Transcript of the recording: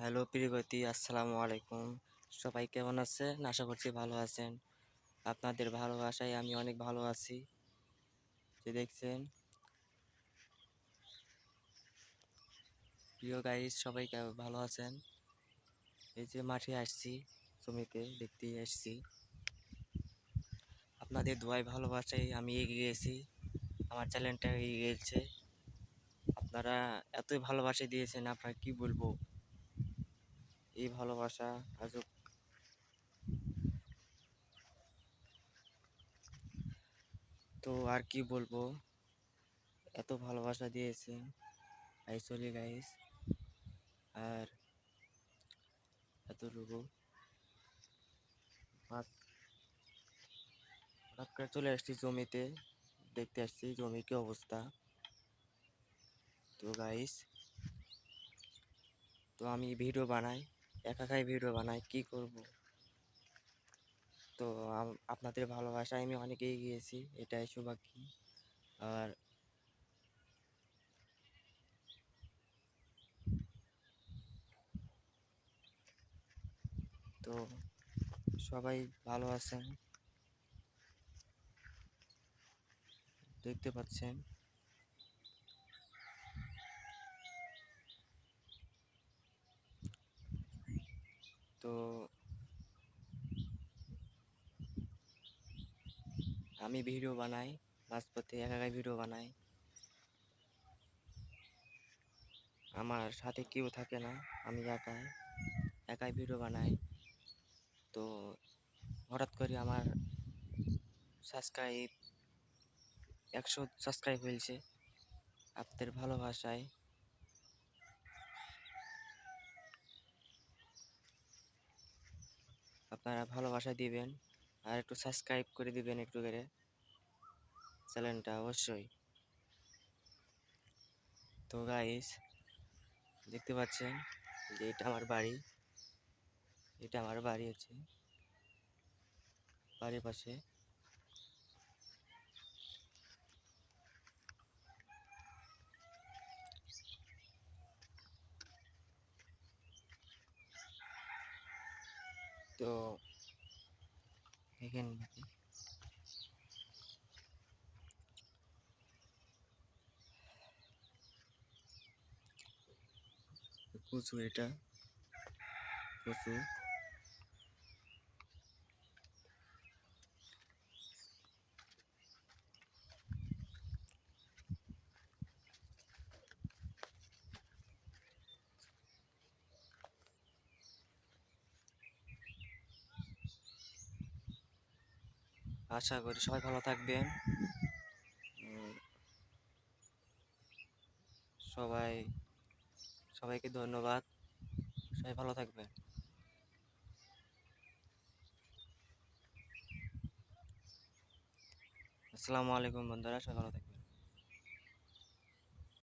Hello প্রিয়গতি, আসসালামু আলাইকুম। সবাই কেমন আছেন? আশা করছি ভালো আছেন। আপনাদের ভালোবাসায় আমি অনেক ভালো আছি। যে দেখছেন, প্রিয় গাইস সবাই ভালো আছেন। এই যে মাঠে আসছি, জমিতে দেখতে আসছি। আপনাদের দোয়ায় ভালোবাসায় আমি এগিয়ে গেছি, আমার চ্যালেঞ্জটা এগিয়ে গেছে। আপনারা এতই ভালোবাসা দিয়েছেন, আপনার কি বলবো। এই ভালোবাসা আজও তো আর কি বলবো, এত ভালোবাসা দিয়েছেন। তাই চলি গাইস, আর এতটুকু মাছ হঠাৎ করে চলে আসছি জমিতে, দেখতে আসছি জমির কি অবস্থা। তো গাইস, তো আমি ভিডিও বানাই, একাই ভিডিও বানাই, কি করব। তো আপনাদের ভালোবাসায় আমি অনেক এগিয়ে গিয়েছি, এটাই সৌভাগ্য। আর তো সবাই ভালো আছেন, দেখতে পাচ্ছেন। তো আমি ভিডিও বানাই, মাঝপথে একাই ভিডিও বানাই, আমার সাথে কেউ থাকে না, আমি একাই ভিডিও বানাই। তো হঠাৎ করে আমার সাবস্ক্রাইব 100 সাবস্ক্রাইব হয়েছে। আপনাদের ভালোবাসায় আপনারা ভালোবাসা দিবেন, আর একটু সাবস্ক্রাইব করে দিবেন একটু করে চ্যানেলটা অবশ্যই। তো গাইস, দেখতে পাচ্ছেন যে এটা আমার বাড়ি, এটা আমার বাড়ি হচ্ছে বাড়ির পাশে। তো দেখেন কচু, এটা কচু। আশা করি সবাই ভালো থাকবেন। উম, সবাই সবাইকে ধন্যবাদ, সবাই ভালো থাকবেন। আসসালামু আলাইকুম বন্ধুরা, সবাই ভালো থাকবেন।